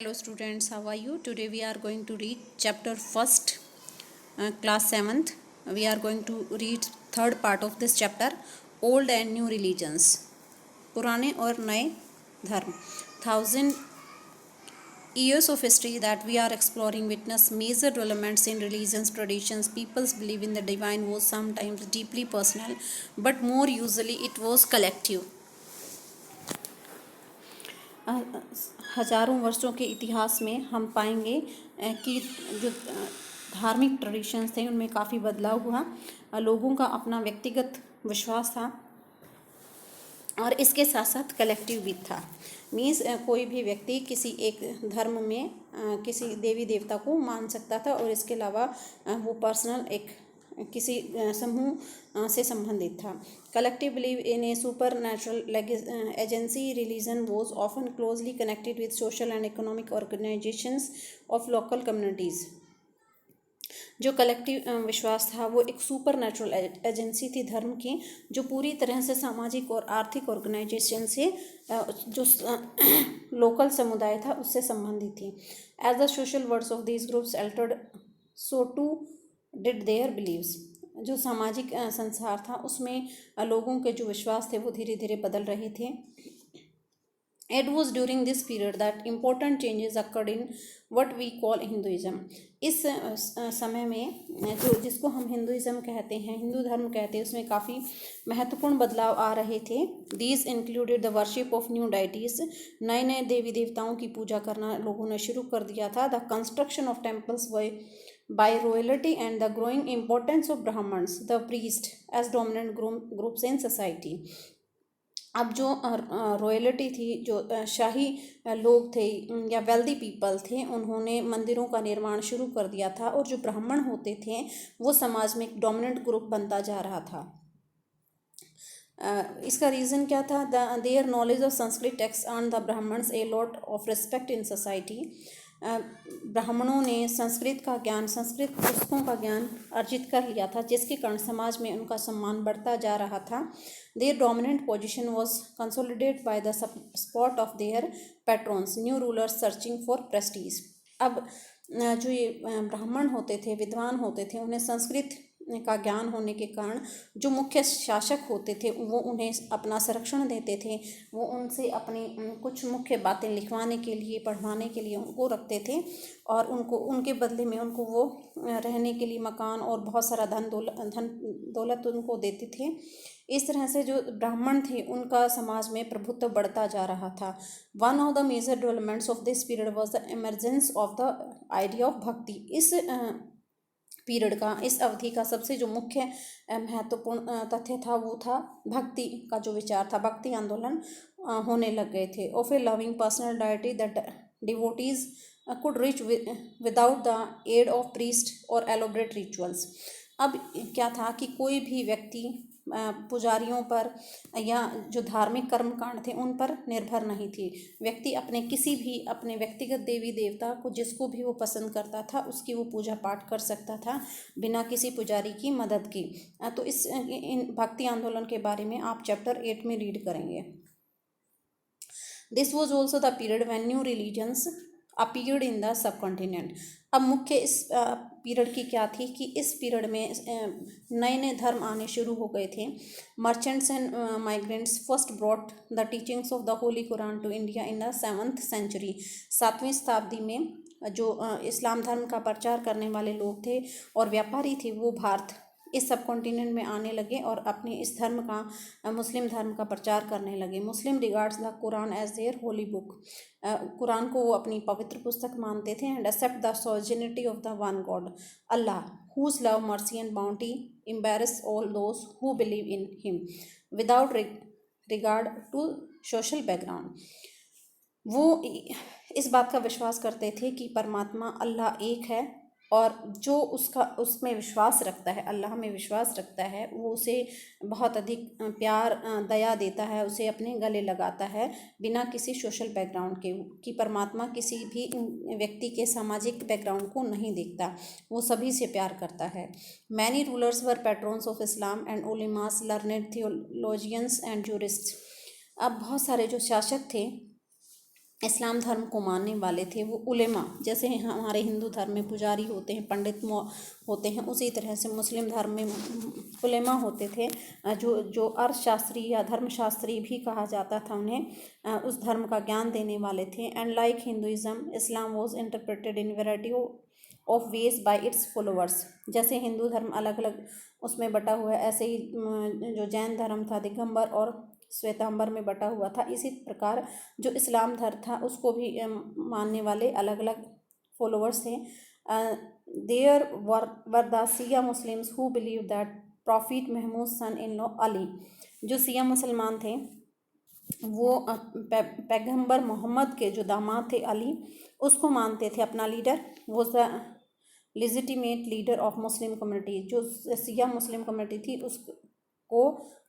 Hello students, how are you? Today we are going to read chapter first, class 7th. We are going to read third part of this chapter, old and new religions. पुराने और नए धर्म. 1,000 years of history that we are exploring witness major developments in religions, traditions. People's belief in the divine was sometimes deeply personal, but more usually it was collective. हजारों वर्षों के इतिहास में हम पाएंगे कि जो धार्मिक ट्रेडिशंस थे उनमें काफ़ी बदलाव हुआ. लोगों का अपना व्यक्तिगत विश्वास था और इसके साथ साथ कलेक्टिव भी था. मीन्स कोई भी व्यक्ति किसी एक धर्म में किसी देवी देवता को मान सकता था और इसके अलावा वो पर्सनल एक किसी समूह से संबंधित था. Collective believe in A super natural agency religion was often closely connected with social and economic organisations of local communities. जो कलेक्टिव विश्वास था वो एक सुपर नेचुरल एजेंसी थी धर्म की, जो पूरी तरह से सामाजिक और आर्थिक ऑर्गेनाइजेशन से जो लोकल समुदाय था उससे संबंधित थी. As the social words of these groups altered so too did their beliefs. जो सामाजिक संसार था उसमें लोगों के जो विश्वास थे वो धीरे धीरे बदल रहे थे. It was during this period that important changes occurred in what we call Hinduism. इस समय में जो जिसको हम हिंदुइज्म कहते हैं, हिंदू धर्म कहते हैं, उसमें काफ़ी महत्वपूर्ण बदलाव आ रहे थे. These included the worship of new deities. नए नए देवी देवताओं की पूजा करना लोगों ने शुरू कर दिया था. The construction of temples by royalty and the growing importance of Brahmins, the priest, as dominant groups in society. अब जो रॉयल्टी थी, जो शाही लोग थे या वेल्दी पीपल थे, उन्होंने मंदिरों का निर्माण शुरू कर दिया था और जो ब्राह्मण होते थे वो समाज में एक डोमिनेंट ग्रुप बनता जा रहा था. इसका रीज़न क्या था? Their knowledge of Sanskrit text earn the Brahmans a lot of respect in society. ब्राह्मणों ने संस्कृत का ज्ञान, संस्कृत पुस्तकों का ज्ञान अर्जित कर लिया था, जिसके कारण समाज में उनका सम्मान बढ़ता जा रहा था. Their dominant position was consolidated by the support of their patrons, new rulers searching for prestige. अब जो ये ब्राह्मण होते थे, विद्वान होते थे, उन्हें संस्कृत का ज्ञान होने के कारण जो मुख्य शासक होते थे वो उन्हें अपना संरक्षण देते थे. वो उनसे अपनी कुछ मुख्य बातें लिखवाने के लिए, पढ़वाने के लिए उनको रखते थे और उनको उनके बदले में उनको वो रहने के लिए मकान और बहुत सारा धन दौलत उनको देते थे. इस तरह से जो ब्राह्मण थे उनका समाज में प्रभुत्व बढ़ता जा रहा था. One of the major developments of this period was the emergence of the idea of bhakti. इस पीरियड का, इस अवधि का सबसे जो मुख्य महत्वपूर्ण तथ्य था वो था भक्ति का जो विचार था. भक्ति आंदोलन होने लग गए थे. Of A loving personal deity that devotees could reach without the aid of priest or elaborate rituals. अब क्या था कि कोई भी व्यक्ति पुजारियों पर या जो धार्मिक कर्मकांड थे उन पर निर्भर नहीं थी. व्यक्ति अपने किसी भी अपने व्यक्तिगत देवी देवता को, जिसको भी वो पसंद करता था, उसकी वो पूजा पाठ कर सकता था बिना किसी पुजारी की मदद की. तो इन भक्ति आंदोलन के बारे में आप चैप्टर 8 में रीड करेंगे. This was also the period when new religions appeared in the subcontinent. अब मुख्य इस पीरियड की क्या थी कि इस पीरियड में नए नए धर्म आने शुरू हो गए थे. Merchants and migrants first brought the teachings of the holy Quran to India in the 7th century. 7वीं शताब्दी में जो इस्लाम धर्म का प्रचार करने वाले लोग थे और व्यापारी थे वो भारत इस सब कॉन्टिनेंट में आने लगे और अपने इस धर्म का, मुस्लिम धर्म का प्रचार करने लगे. Muslim regards the Quran as their holy book. Quran को वो अपनी पवित्र पुस्तक मानते थे. And accept the sovereignty of the one God Allah, whose love, mercy and bounty embraces all those who believe in him without regard to social background. वो इस बात का विश्वास करते थे कि परमात्मा अल्लाह एक है और जो उसमें विश्वास रखता है, अल्लाह में विश्वास रखता है, वो उसे बहुत अधिक प्यार, दया देता है, उसे अपने गले लगाता है बिना किसी सोशल बैकग्राउंड के. कि परमात्मा किसी भी व्यक्ति के सामाजिक बैकग्राउंड को नहीं देखता, वो सभी से प्यार करता है. Many rulers were patrons of Islam and ulemas, learned theologians and jurists. अब बहुत सारे जो शासक थे इस्लाम धर्म को मानने वाले थे वो उलेमा, जैसे हमारे हिंदू धर्म में पुजारी होते हैं, पंडित होते हैं, उसी तरह से मुस्लिम धर्म में उलेमा होते थे, जो अर्थशास्त्री या धर्मशास्त्री भी कहा जाता था उन्हें, उस धर्म का ज्ञान देने वाले थे। And like Hinduism, Islam was interpreted in variety of ways bye it's followers. जैसे हिंदू धर्म अलग अलग उसमें बटा हुआ है, ऐसे ही जो जैन धर्म था दिगंबर और श्वेतांबर में बटा हुआ था। इसी प्रकार जो इस्लाम धर्म था उसको भी मानने वाले अलग अलग फॉलोअर्स थे। There were the Shia Muslims who believe that prophet Mahmud son in law Ali. जो सिया मुसलमान थे वो पैगंबर मोहम्मद के जो दामाद थे अली, उसको मानते थे अपना लीडर। वो the legitimate leader of Muslim community. जो सिया मुस्लिम कम्युनिटी थी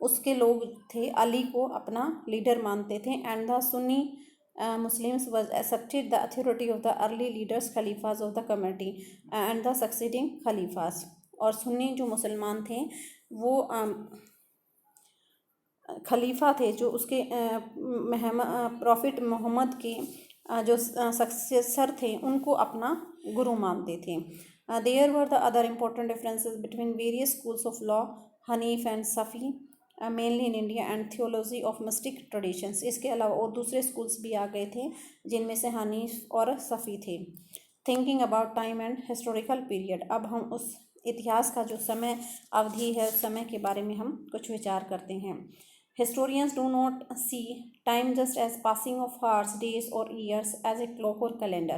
उसके लोग थे, अली को अपना लीडर मानते थे। And the Sunni Muslims was accepted the authority of the early leaders khalifas of the community and the succeeding khalifas. और सुन्नी जो मुसलमान थे वो खलीफा थे जो उसके प्रॉफिट मोहम्मद के जो सक्सेसर थे उनको अपना गुरु मानते थे। There were the other important differences between various schools of law, Hanif and Shafi mainly in India, and theology of mystic traditions. इसके अलावा और दूसरे स्कूल्स भी आ गए थे जिनमें से हनीफ और सफ़ी थे। Thinking about time and historical period. अब हम उस इतिहास का जो समय अवधि है उस समय के बारे में हम कुछ विचार करते हैं। Historians do not see time just as passing of hours, days or years as a clock or calendar।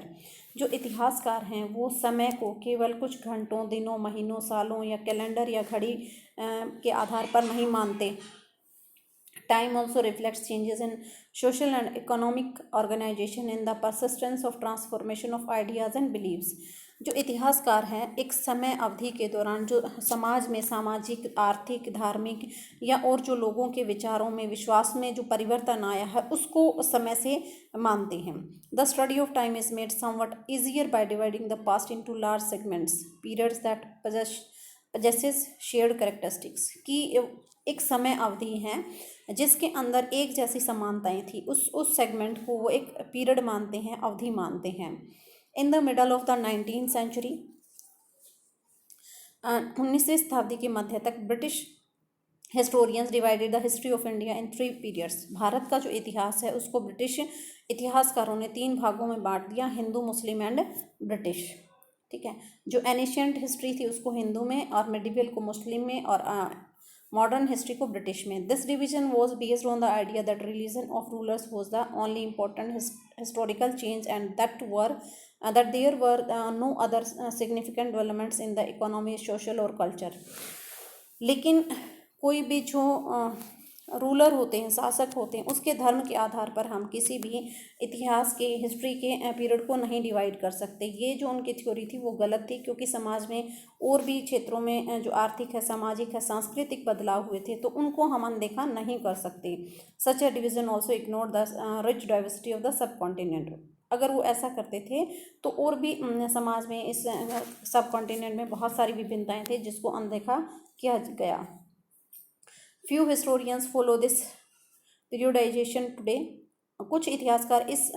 जो इतिहासकार हैं वो समय को केवल कुछ घंटों, दिनों, महीनों, सालों या कैलेंडर या घड़ी के आधार पर नहीं मानते। Time also reflects changes in social and economic organization in the persistence of transformation of ideas and beliefs। जो इतिहासकार हैं एक समय अवधि के दौरान जो समाज में सामाजिक, आर्थिक, धार्मिक या और जो लोगों के विचारों में, विश्वास में जो परिवर्तन आया है उसको समय से मानते हैं। The study of time is made somewhat easier by dividing the past into large segments, periods that possesses shared characteristics. की एक समय अवधि है जिसके अंदर एक जैसी समानताएं थी, उस सेगमेंट को वो एक पीरियड मानते हैं, अवधि मानते हैं। In the middle of the 19th century, 19वीं शताब्दी के मध्य तक British historians divided the history of India in 3 periods. Bharat का जो इतिहास है उसको ब्रिटिश इतिहासकारों ने 3 भागों में बांट दिया, हिंदू, मुस्लिम एंड ब्रिटिश। ठीक है, जो एनिशियंट हिस्ट्री थी उसको हिंदू में, और मिडिवल को मुस्लिम में, और मॉडर्न हिस्ट्री को ब्रिटिश में। This division was based on the idea that religion of rulers was the only important historical change and that there were no other significant developments in the economy, social और culture। लेकिन कोई भी जो ruler होते हैं, शासक होते हैं, उसके धर्म के आधार पर हम किसी भी इतिहास के, हिस्ट्री के पीरियड को नहीं डिवाइड कर सकते। ये जो उनकी थ्योरी थी वो गलत थी, क्योंकि समाज में और भी क्षेत्रों में जो आर्थिक है, सामाजिक है, सांस्कृतिक बदलाव हुए थे तो उनको हम अनदेखा नहीं कर सकते। Such a division also ignore the rich diversity of the subcontinent. अगर वो ऐसा करते थे तो और भी समाज में, इस सब कॉन्टिनेंट में बहुत सारी विभिन्नताएं थी जिसको अनदेखा किया गया। Few historians follow this periodization today. कुछ इतिहासकार इस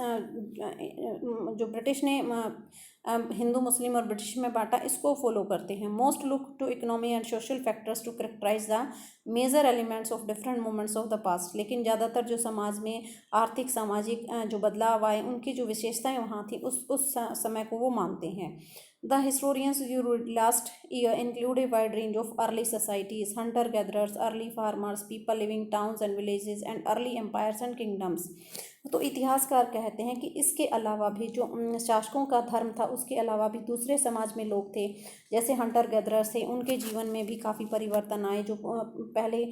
जो ब्रिटिश ने हिंदू, मुस्लिम और ब्रिटिश में बांटा इसको फॉलो करते हैं। Most look to economy and social factors to characterize the major elements of different moments of the past. लेकिन ज़्यादातर जो समाज में आर्थिक, सामाजिक जो बदलाव आए उनकी जो विशेषताएं वहाँ थी उस समय को वो मानते हैं। The historians you read last year include a wide range of early societies, hunter-gatherers, early farmers, people living towns and villages, and early empires and kingdoms। तो इतिहासकार कहते हैं कि इसके अलावा भी जो शासकों का धर्म था उसके अलावा भी दूसरे समाज में लोग थे, जैसे हंटर गैदरर्स थे, उनके जीवन में भी काफ़ी परिवर्तन आए। जो पहले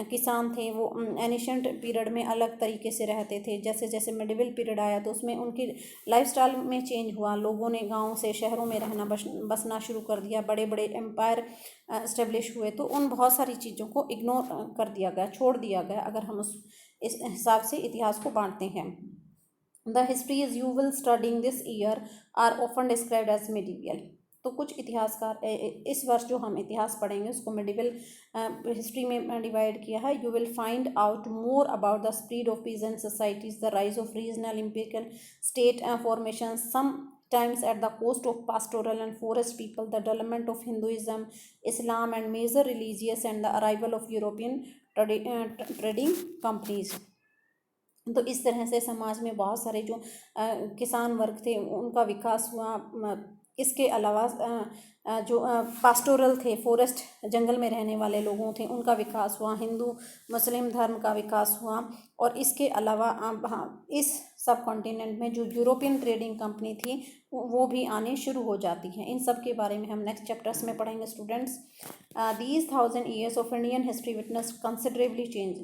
किसान थे वो एनिशेंट पीरियड में अलग तरीके से रहते थे, जैसे जैसे मिडिवल पीरियड आया तो उसमें उनकी लाइफस्टाइल में चेंज हुआ, लोगों ने गाँव से शहरों में रहना बसना शुरू कर दिया, बड़े बड़े एम्पायर इस्टेब्लिश हुए, तो उन बहुत सारी चीज़ों को इग्नोर कर दिया गया, छोड़ दिया गया, अगर हम इस हिसाब से इतिहास को बांटते हैं। The histories you will studying this year are often described as medieval. तो कुछ इतिहासकार इस वर्ष जो हम इतिहास पढ़ेंगे उसको मिडिवल हिस्ट्री में डिवाइड किया है। You will find out more about the spread of peasant societies, the rise of regional imperial state formation, sometimes at the cost of pastoral and forest people, the development of Hinduism, Islam and major religious, and the arrival of European trading companies। तो इस तरह से समाज में बहुत सारे जो किसान वर्ग थे उनका विकास हुआ। इसके अलावा जो पास्टोरल थे, फॉरेस्ट जंगल में रहने वाले लोगों थे, उनका विकास हुआ। हिंदू मुस्लिम धर्म का विकास हुआ। और इसके अलावा इस सब कॉन्टिनेंट में जो यूरोपियन ट्रेडिंग कंपनी थी वो भी आने शुरू हो जाती हैं। इन सब के बारे में हम नेक्स्ट चैप्टर्स में पढ़ेंगे students. These 1000 years of Indian history witness considerably change.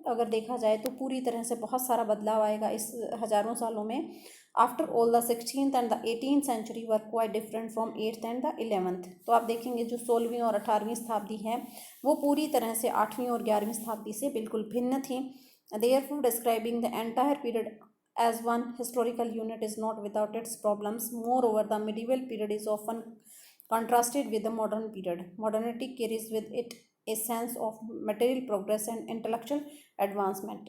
अगर देखा जाए तो पूरी तरह से बहुत सारा बदलाव आएगा इस हज़ारों सालों में। After all the 16th and the 18th century were quite different from 8th and the 11th। तो आप देखेंगे जो 16वीं और 18वीं शताब्दी है वो पूरी तरह से 8वीं और 11वीं शताब्दी से बिल्कुल भिन्न थी। Therefore describing the entire period as one historical unit is not without its problems. Moreover, the medieval period is often contrasted with the modern period. Modernity carries with it a sense of material progress and intellectual advancement.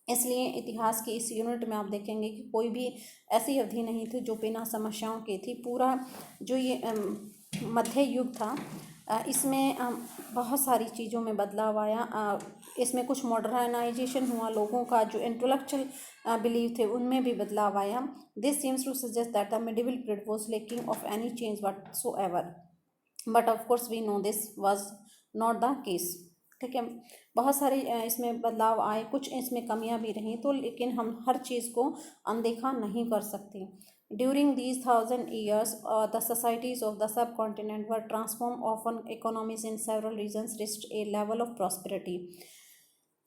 इसलिए इतिहास के इस unit में आप देखेंगे कि कोई भी ऐसी अवधि नहीं थी जो बिना समस्याओं की थी। पूरा जो ये मध्य युग था इसमें बहुत सारी चीज़ों में बदलाव आया। इसमें कुछ मॉडर्नाइजेशन हुआ, लोगों का जो इंटेलेक्चुअल बिलीव थे उनमें भी बदलाव आया। This seems to suggest that the medieval period was lacking of any change whatsoever, but of course we know this was not the case. ठीक है, बहुत सारे इसमें बदलाव आए, कुछ इसमें कमियां भी रहीं, तो लेकिन हम हर चीज़ को अनदेखा नहीं कर सकते। During these 1000 years, the societies of the subcontinent were transformed. Often, economies in several regions reached a level of prosperity.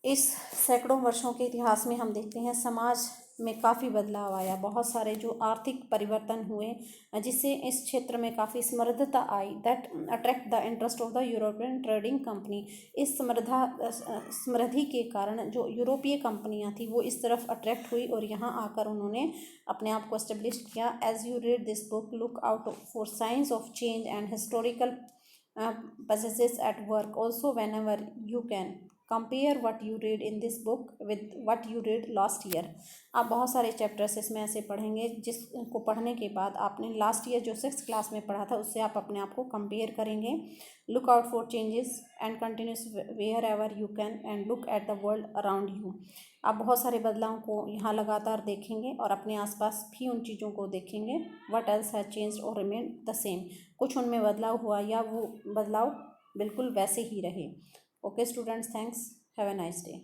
इस सैकड़ों वर्षों के इतिहास में हम देखते हैं समाज में काफ़ी बदलाव आया, बहुत सारे जो आर्थिक परिवर्तन हुए जिससे इस क्षेत्र में काफ़ी समृद्धता आई। That attract the interest of the European trading company. इस समृद्धि के कारण जो यूरोपीय कंपनियां थी वो इस तरफ अट्रैक्ट हुई और यहाँ आकर उन्होंने अपने आप को एस्टेब्लिश किया। As you read this book, look out for signs of change and historical passages at work. Also, whenever you can, compare what you read in this book with what you read last year. आप बहुत सारे chapters इसमें ऐसे पढ़ेंगे जिसको पढ़ने के बाद आपने लास्ट ईयर जो 6th क्लास में पढ़ा था उससे आप अपने आप को कंपेयर करेंगे। Look out for changes and continuities wherever you can and look at the world around you. आप बहुत सारे बदलावों को यहाँ लगातार देखेंगे और अपने आसपास भी उन चीज़ों को देखेंगे। वट एल्स हैज चेंज्ड और रिमेन द सेम। कुछ उनमें बदलाव हुआ या वो बदलाव बिल्कुल वैसे ही रहे। Okay students, thanks. Have a nice day.